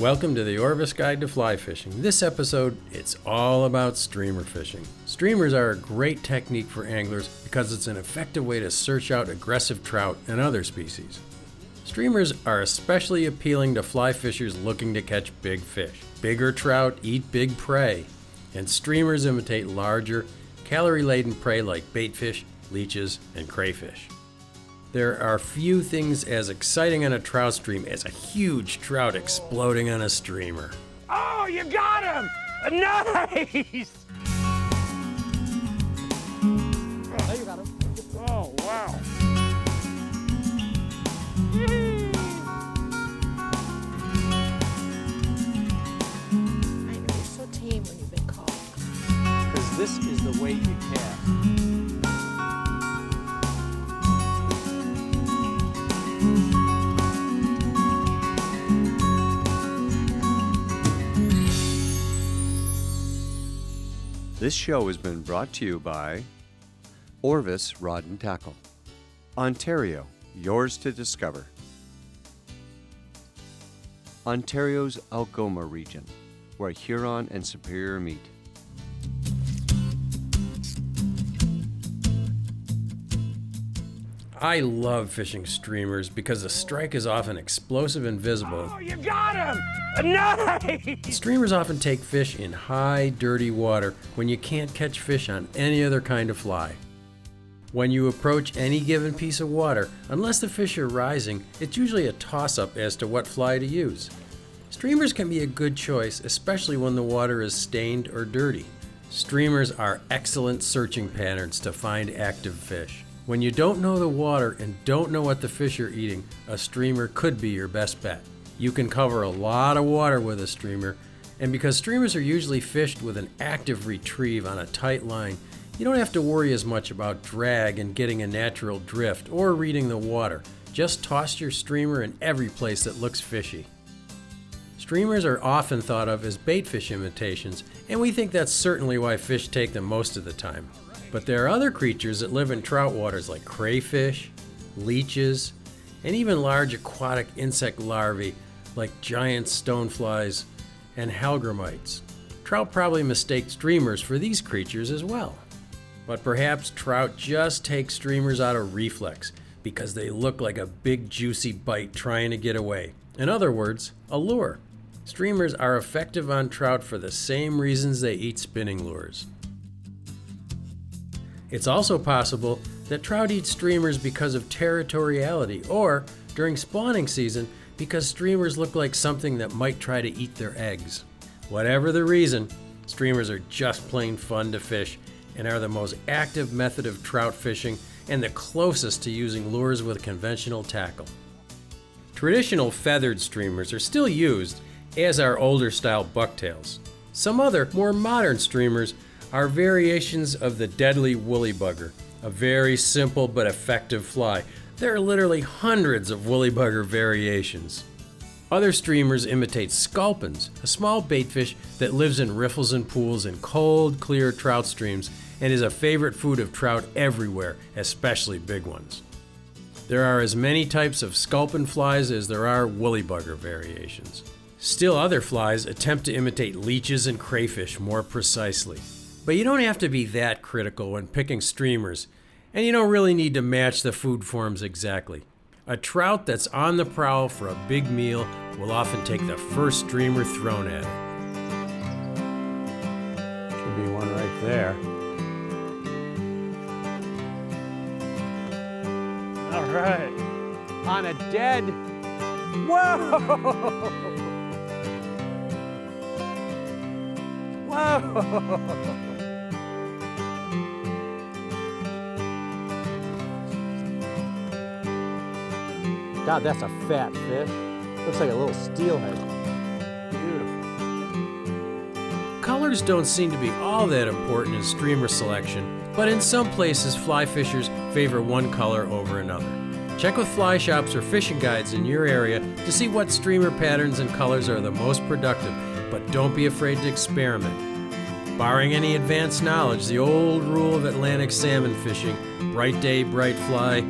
Welcome to the Orvis Guide to Fly Fishing. This episode, it's all about streamer fishing. Streamers are a great technique for anglers because it's an effective way to search out aggressive trout and other species. Streamers are especially appealing to fly fishers looking to catch big fish. Bigger trout eat big prey, and streamers imitate larger, calorie-laden prey like baitfish, leeches, and crayfish. There are few things as exciting on a trout stream as a huge trout exploding on a streamer. Oh, you got him! Nice! Oh, you got him. Oh, wow. I know, you're so tame when you've been caught. Because this is the way you cast. This show has been brought to you by Orvis Rod and Tackle, Ontario, yours to discover. Ontario's Algoma region, where Huron and Superior meet. I love fishing streamers because the strike is often explosive and visible. Oh, you got him! Nice! Streamers often take fish in high, dirty water when you can't catch fish on any other kind of fly. When you approach any given piece of water, unless the fish are rising, it's usually a toss-up as to what fly to use. Streamers can be a good choice, especially when the water is stained or dirty. Streamers are excellent searching patterns to find active fish. When you don't know the water and don't know what the fish are eating, a streamer could be your best bet. You can cover a lot of water with a streamer, and because streamers are usually fished with an active retrieve on a tight line, you don't have to worry as much about drag and getting a natural drift or reading the water. Just toss your streamer in every place that looks fishy. Streamers are often thought of as baitfish imitations, and we think that's certainly why fish take them most of the time. But there are other creatures that live in trout waters like crayfish, leeches, and even large aquatic insect larvae like giant stoneflies and hellgrammites. Trout probably mistake streamers for these creatures as well. But perhaps trout just take streamers out of reflex because they look like a big juicy bite trying to get away. In other words, a lure. Streamers are effective on trout for the same reasons they eat spinning lures. It's also possible that trout eat streamers because of territoriality or, during spawning season, because streamers look like something that might try to eat their eggs. Whatever the reason, streamers are just plain fun to fish and are the most active method of trout fishing and the closest to using lures with conventional tackle. Traditional feathered streamers are still used, as are older style bucktails. Some other, more modern streamers are variations of the deadly woolly bugger, a very simple but effective fly. There are literally hundreds of woolly bugger variations. Other streamers imitate sculpins, a small baitfish that lives in riffles and pools in cold, clear trout streams and is a favorite food of trout everywhere, especially big ones. There are as many types of sculpin flies as there are woolly bugger variations. Still other flies attempt to imitate leeches and crayfish more precisely. But you don't have to be that critical when picking streamers, and you don't really need to match the food forms exactly. A trout that's on the prowl for a big meal will often take the first streamer thrown at it. Should be one right there. All right. On a dead... Whoa! Whoa! God, that's a fat fish. Looks like a little steelhead. Beautiful. Colors don't seem to be all that important in streamer selection, but in some places fly fishers favor one color over another. Check with fly shops or fishing guides in your area to see what streamer patterns and colors are the most productive, but don't be afraid to experiment. Barring any advanced knowledge, the old rule of Atlantic salmon fishing, bright day, bright fly,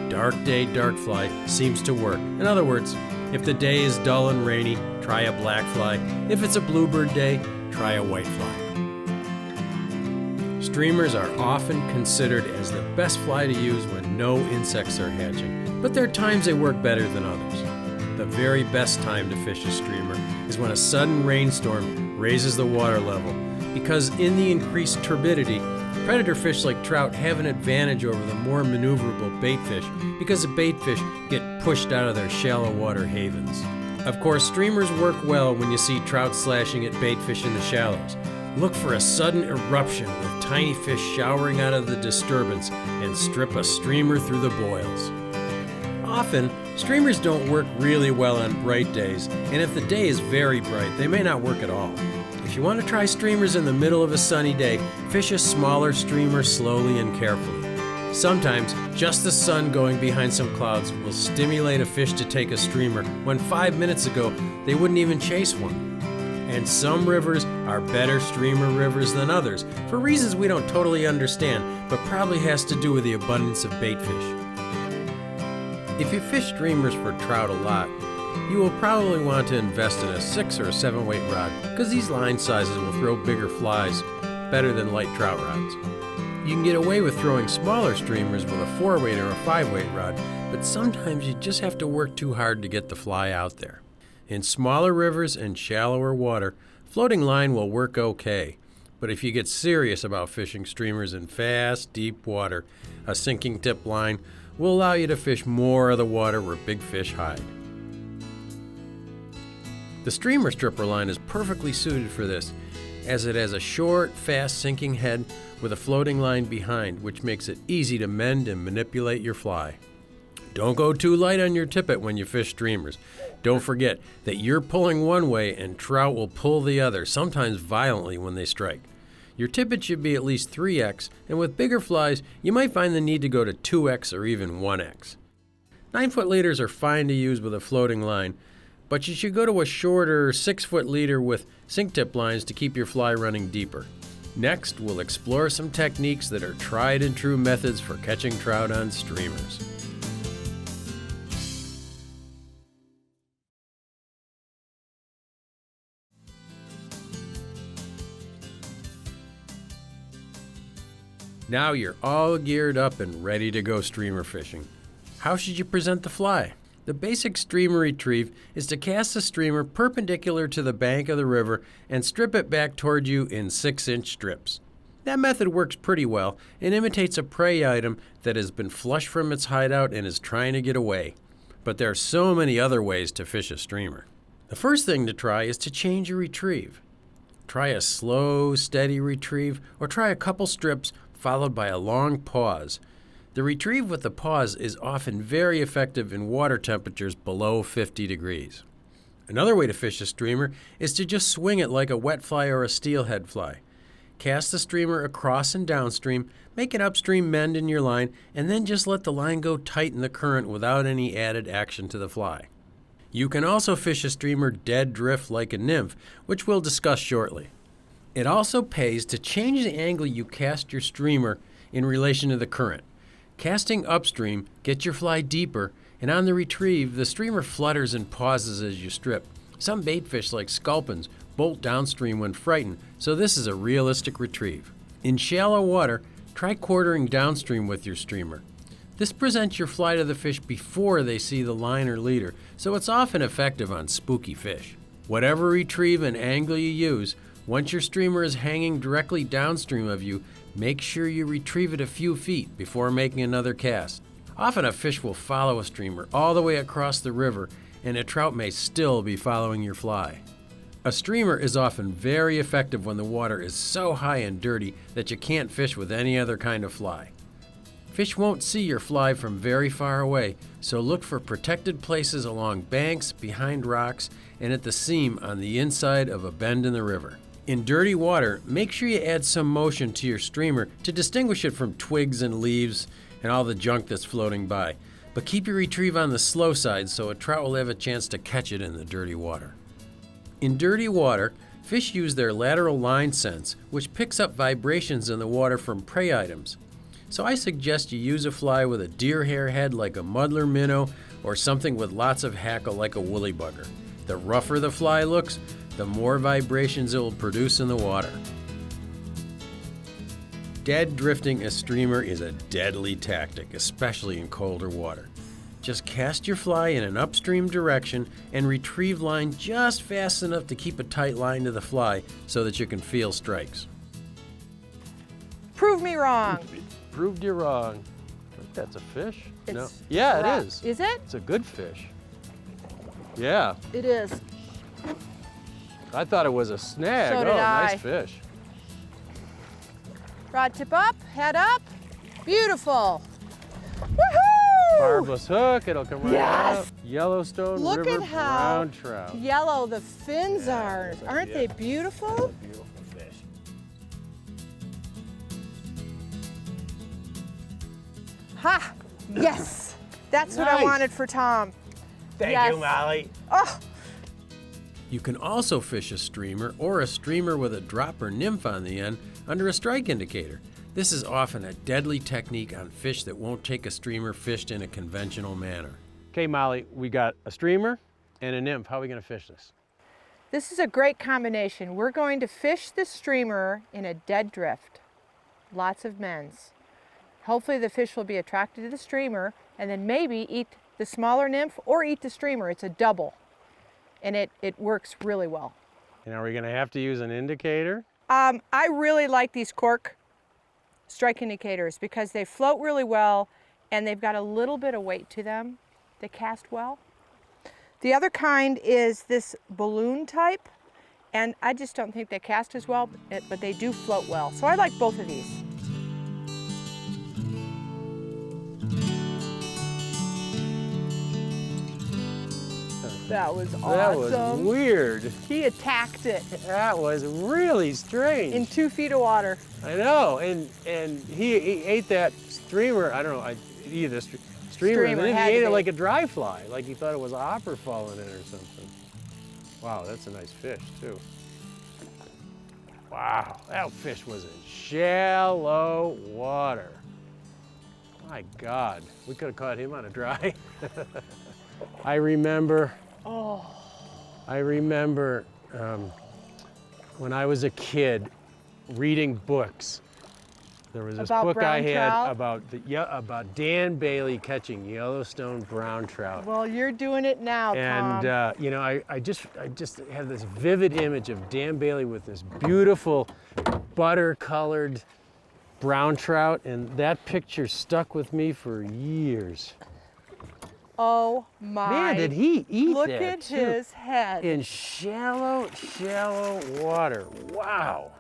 dark day, dark fly, seems to work. In other words, if the day is dull and rainy, try a black fly. If it's a bluebird day, try a white fly. Streamers are often considered as the best fly to use when no insects are hatching, but there are times they work better than others. The very best time to fish a streamer is when a sudden rainstorm raises the water level, because in the increased turbidity, predator fish like trout have an advantage over the more maneuverable bait fish because the bait fish get pushed out of their shallow water havens. Of course, streamers work well when you see trout slashing at bait fish in the shallows. Look for a sudden eruption with tiny fish showering out of the disturbance and strip a streamer through the boils. Often, streamers don't work really well on bright days, and if the day is very bright, they may not work at all. If you want to try streamers in the middle of a sunny day, fish a smaller streamer slowly and carefully. Sometimes, just the sun going behind some clouds will stimulate a fish to take a streamer when 5 minutes ago they wouldn't even chase one. And some rivers are better streamer rivers than others, for reasons we don't totally understand, but probably has to do with the abundance of bait fish. If you fish streamers for trout a lot, you will probably want to invest in a 6 or 7 weight rod, because these line sizes will throw bigger flies better than light trout rods. You can get away with throwing smaller streamers with a 4 weight or a 5 weight rod, but sometimes you just have to work too hard to get the fly out there. In smaller rivers and shallower water, floating line will work okay, but if you get serious about fishing streamers in fast, deep water, a sinking tip line will allow you to fish more of the water where big fish hide. The streamer stripper line is perfectly suited for this, as it has a short, fast sinking head with a floating line behind, which makes it easy to mend and manipulate your fly. Don't go too light on your tippet when you fish streamers. Don't forget that you're pulling one way and trout will pull the other, sometimes violently when they strike. Your tippet should be at least 3x, and with bigger flies, you might find the need to go to 2x or even 1x. 9-foot leaders are fine to use with a floating line, but you should go to a shorter 6-foot leader with sink tip lines to keep your fly running deeper. Next, we'll explore some techniques that are tried and true methods for catching trout on streamers. Now you're all geared up and ready to go streamer fishing. How should you present the fly? The basic streamer retrieve is to cast the streamer perpendicular to the bank of the river and strip it back toward you in 6-inch strips. That method works pretty well and imitates a prey item that has been flushed from its hideout and is trying to get away. But there are so many other ways to fish a streamer. The first thing to try is to change your retrieve. Try a slow, steady retrieve, or try a couple strips followed by a long pause. The retrieve with the pause is often very effective in water temperatures below 50 degrees. Another way to fish a streamer is to just swing it like a wet fly or a steelhead fly. Cast the streamer across and downstream, make an upstream mend in your line, and then just let the line go tight in the current without any added action to the fly. You can also fish a streamer dead drift like a nymph, which we'll discuss shortly. It also pays to change the angle you cast your streamer in relation to the current. Casting upstream gets your fly deeper, and on the retrieve, the streamer flutters and pauses as you strip. Some bait fish like sculpins bolt downstream when frightened, so this is a realistic retrieve. In shallow water, try quartering downstream with your streamer. This presents your fly to the fish before they see the line or leader, so it's often effective on spooky fish. Whatever retrieve and angle you use, once your streamer is hanging directly downstream of you, make sure you retrieve it a few feet before making another cast. Often a fish will follow a streamer all the way across the river, and a trout may still be following your fly. A streamer is often very effective when the water is so high and dirty that you can't fish with any other kind of fly. Fish won't see your fly from very far away, so look for protected places along banks, behind rocks, and at the seam on the inside of a bend in the river. In dirty water, make sure you add some motion to your streamer to distinguish it from twigs and leaves and all the junk that's floating by. But keep your retrieve on the slow side so a trout will have a chance to catch it in the dirty water. In dirty water, fish use their lateral line sense, which picks up vibrations in the water from prey items. So I suggest you use a fly with a deer hair head like a muddler minnow or something with lots of hackle like a woolly bugger. The rougher the fly looks, the more vibrations it will produce in the water. Dead drifting a streamer is a deadly tactic, especially in colder water. Just cast your fly in an upstream direction and retrieve line just fast enough to keep a tight line to the fly so that you can feel strikes. Prove me wrong. Proved you wrong. I think that's a fish. No. It's Yeah, trout. it is. Is it? It's a good fish. Yeah. It is. I thought it was a snag. So Oh, did I. nice fish. Rod tip up, head up. Beautiful. Woohoo! Barbless hook, it'll come right Yes! out. Yellowstone Look River at how brown trout. yellow the fins are. Aren't they beautiful? Beautiful fish. Ha! Yes! That's what I Nice. wanted for Tom. Thank Yes. you, Molly. Oh, You can also fish a streamer or a streamer with a drop or nymph on the end under a strike indicator. This is often a deadly technique on fish that won't take a streamer fished in a conventional manner. Okay, Molly, we got a streamer and a nymph. How are we gonna fish this? this is a great combination. We're going to fish the streamer in a dead drift. Lots of men's. Hopefully the fish will be attracted to the streamer and then maybe eat the smaller nymph or eat the streamer. It's a double. And it works really well. And are we gonna have to use an indicator? I really like these cork strike indicators because they float really well and they've got a little bit of weight to them. They cast well. The other kind is this balloon type, and I just don't think they cast as well, but they do float well. So I like both of these. That was awesome. That was weird. He attacked it That was really strange. in 2 feet of water. I know, and he ate that streamer. I don't know, either the streamer, Streamer and then had he to ate it be. like a dry fly, like he thought it was a hopper falling in or something. Wow, that's a nice fish too. Wow, that fish was in shallow water. My God, we could have caught him on a dry. I remember when I was a kid reading books. There was this About book I brown had trout? about Dan Bailey catching Yellowstone brown trout. Well, you're doing it now, Tom. And you know, I just have this vivid image of Dan Bailey with this beautiful butter-colored brown trout, and that picture stuck with me for years. Oh my. Man, did he eat Look that at too. his head. In shallow water. Wow.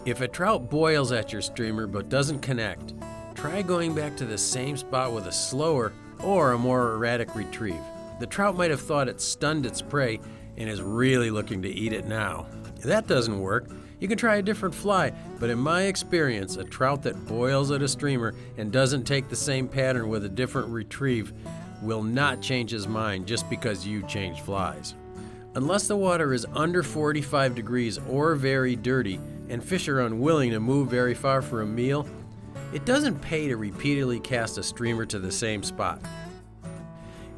If a trout boils at your streamer but doesn't connect, try going back to the same spot with a slower or a more erratic retrieve. The trout might have thought it stunned its prey and is really looking to eat it now. If that doesn't work, you can try a different fly, but in my experience, a trout that boils at a streamer and doesn't take the same pattern with a different retrieve will not change his mind just because you change flies. Unless the water is under 45 degrees or very dirty and fish are unwilling to move very far for a meal, it doesn't pay to repeatedly cast a streamer to the same spot.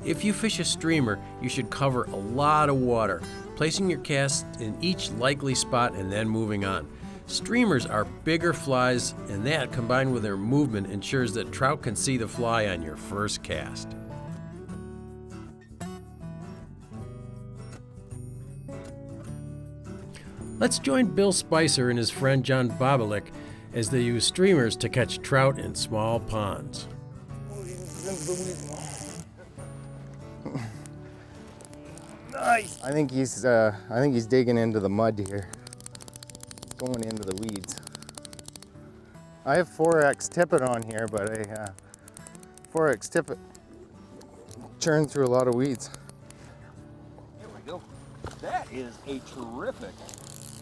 If you fish a streamer, you should cover a lot of water, placing your cast in each likely spot and then moving on. Streamers are bigger flies, and that, combined with their movement, ensures that trout can see the fly on your first cast. Let's join Bill Spicer and his friend John Bobolik as they use streamers to catch trout in small ponds. Nice. I think he's digging into the mud here. He's going into the weeds. I have 4X tippet on here, but a 4X tippet churned through a lot of weeds. Here we go. That is a terrific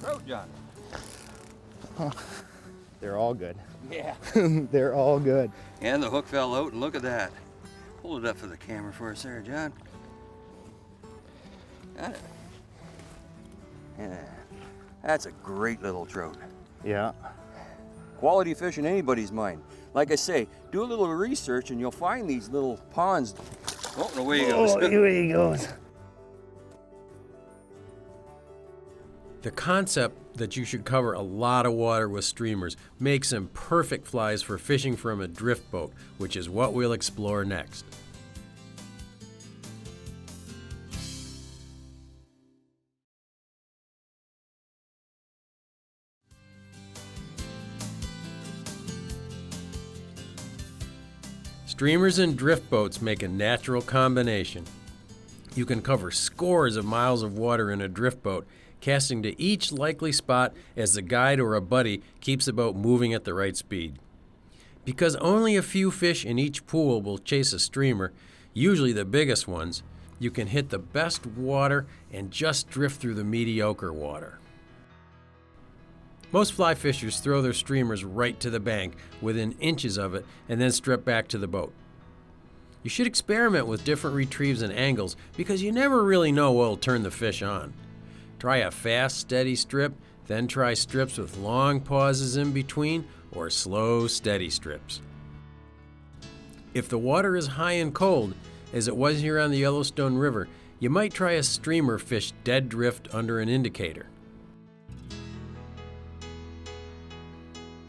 trout, John. They're all good. Yeah. They're all good. And the hook fell out, and look at that. Hold it up for the camera for us there, John. Got it. Yeah, that's a great little trout. Yeah. Quality fish in anybody's mind. Like I say, do a little research and you'll find these little ponds. Oh, and away he goes. Oh, here he goes. The concept that you should cover a lot of water with streamers makes them perfect flies for fishing from a drift boat, which is what we'll explore next. Streamers and drift boats make a natural combination. You can cover scores of miles of water in a drift boat, casting to each likely spot as the guide or a buddy keeps the boat moving at the right speed. Because only a few fish in each pool will chase a streamer, usually the biggest ones, you can hit the best water and just drift through the mediocre water. Most fly fishers throw their streamers right to the bank within inches of it and then strip back to the boat. You should experiment with different retrieves and angles because you never really know what will turn the fish on. Try a fast, steady strip, then try strips with long pauses in between or slow, steady strips. If the water is high and cold, as it was here on the Yellowstone River, you might try a streamer fish dead drift under an indicator.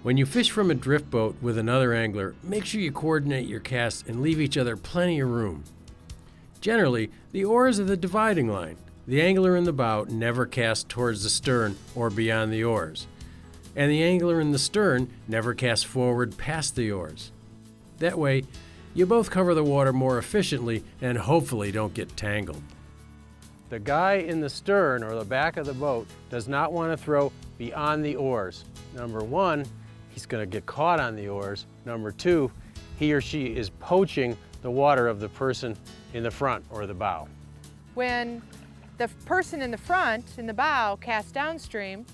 When you fish from a drift boat with another angler, make sure you coordinate your casts and leave each other plenty of room. Generally, the oars are the dividing line. The angler in the bow never casts towards the stern or beyond the oars, and the angler in the stern never casts forward past the oars. That way, you both cover the water more efficiently and hopefully don't get tangled. The guy in the stern or the back of the boat does not want to throw beyond the oars. Number one, he's going to get caught on the oars. Number two, he or she is poaching the water of the person in the front or the bow. When the person in the front, in the bow, casts downstream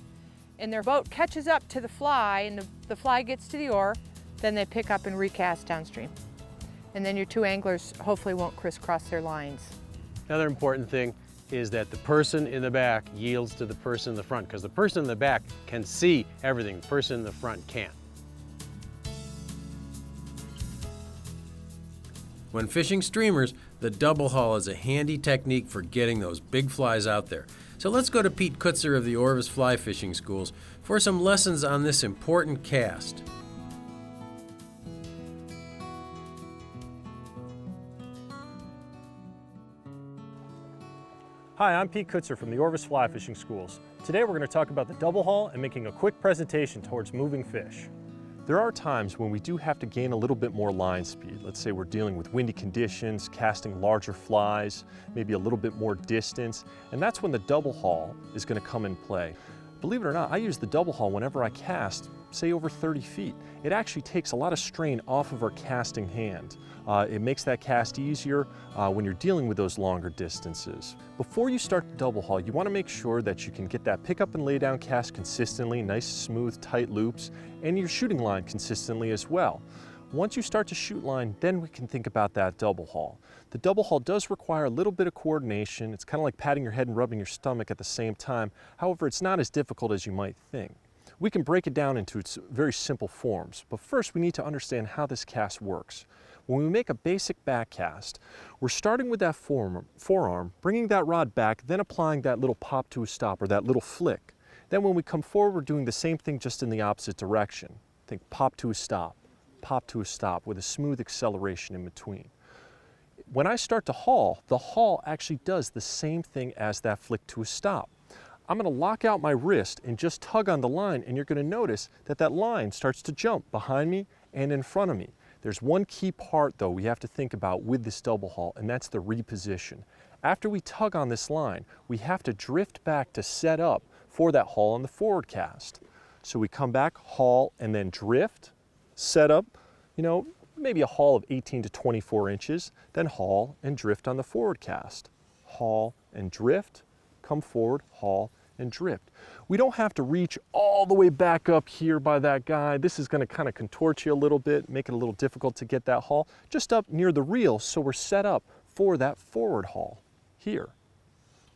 and their boat catches up to the fly and the fly gets to the oar, then they pick up and recast downstream. And then your two anglers hopefully won't crisscross their lines. Another important thing is that the person in the back yields to the person in the front, because the person in the back can see everything, the person in the front can't. When fishing streamers, the double haul is a handy technique for getting those big flies out there. So let's go to Pete Kutzer of the Orvis Fly Fishing Schools for some lessons on this important cast. Hi, I'm Pete Kutzer from the Orvis Fly Fishing Schools. Today we're going to talk about the double haul and making a quick presentation towards moving fish. There are times when we do have to gain a little bit more line speed. Let's say we're dealing with windy conditions, casting larger flies, maybe a little bit more distance, and that's when the double haul is going to come in play. Believe it or not, I use the double haul whenever I cast, say over 30 feet. It actually takes a lot of strain off of our casting hand. It makes that cast easier when you're dealing with those longer distances. Before you start the double haul, you want to make sure that you can get that pick up and lay down cast consistently, nice, smooth, tight loops, and your shooting line consistently as well. Once you start to shoot line, then we can think about that double haul. The double haul does require a little bit of coordination. It's kind of like patting your head and rubbing your stomach at the same time. However, it's not as difficult as you might think. We can break it down into its very simple forms, but first we need to understand how this cast works. When we make a basic back cast, we're starting with that forearm, bringing that rod back, then applying that little pop to a stop or that little flick. Then when we come forward, we're doing the same thing just in the opposite direction. Think pop to a stop with a smooth acceleration in between. When I start to haul, the haul actually does the same thing as that flick to a stop. I'm going to lock out my wrist and just tug on the line, and you're going to notice that that line starts to jump behind me and in front of me. There's one key part though we have to think about with this double haul, and that's the reposition. After we tug on this line, we have to drift back to set up for that haul on the forward cast. So we come back, haul, and then drift, set up, maybe a haul of 18 to 24 inches, then haul and drift on the forward cast. Haul and drift, come forward, haul, and drift. We don't have to reach all the way back up here by that guy. This is going to kind of contort you a little bit, make it a little difficult to get that haul. Just up near the reel, so we're set up for that forward haul here.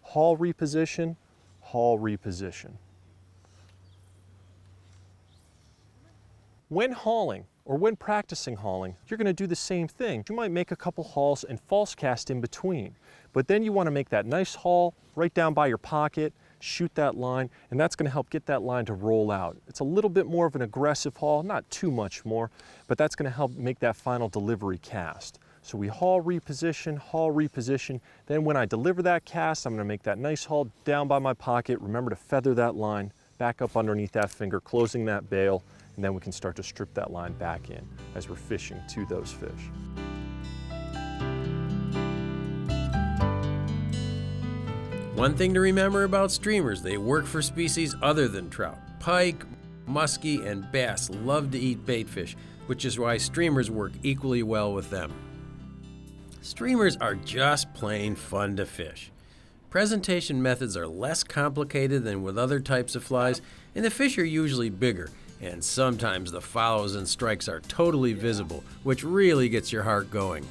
Haul reposition, haul reposition. When hauling, or when practicing hauling, you're going to do the same thing. You might make a couple hauls and false cast in between, but then you want to make that nice haul right down by your pocket, shoot that line, and that's going to help get that line to roll out. It's a little bit more of an aggressive haul, not too much more, but that's going to help make that final delivery cast. So we haul reposition, then when I deliver that cast, I'm going to make that nice haul down by my pocket. Remember to feather that line back up underneath that finger, closing that bail, and then we can start to strip that line back in as we're fishing to those fish. One thing to remember about streamers, they work for species other than trout. Pike, muskie, and bass love to eat bait fish, which is why streamers work equally well with them. Streamers are just plain fun to fish. Presentation methods are less complicated than with other types of flies, and the fish are usually bigger, and sometimes the follows and strikes are totally visible, which really gets your heart going.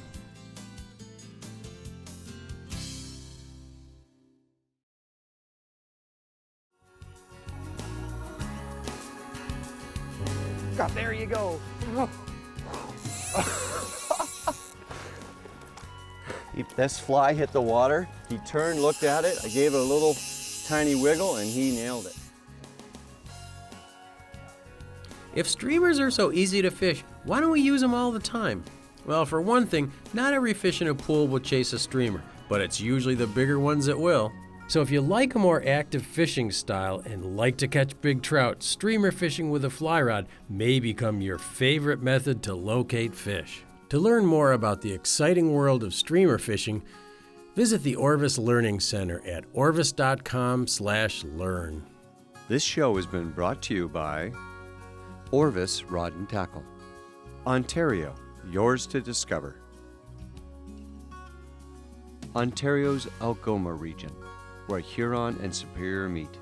God, there you go. This fly hit the water. He turned, looked at it. I gave it a little tiny wiggle, and he nailed it. If streamers are so easy to fish, why don't we use them all the time? Well, for one thing, not every fish in a pool will chase a streamer, but it's usually the bigger ones that will. So if you like a more active fishing style and like to catch big trout, streamer fishing with a fly rod may become your favorite method to locate fish. To learn more about the exciting world of streamer fishing, visit the Orvis Learning Center at orvis.com/learn. This show has been brought to you by Orvis Rod and Tackle. Ontario, yours to discover. Ontario's Algoma region, where Huron and Superior meet.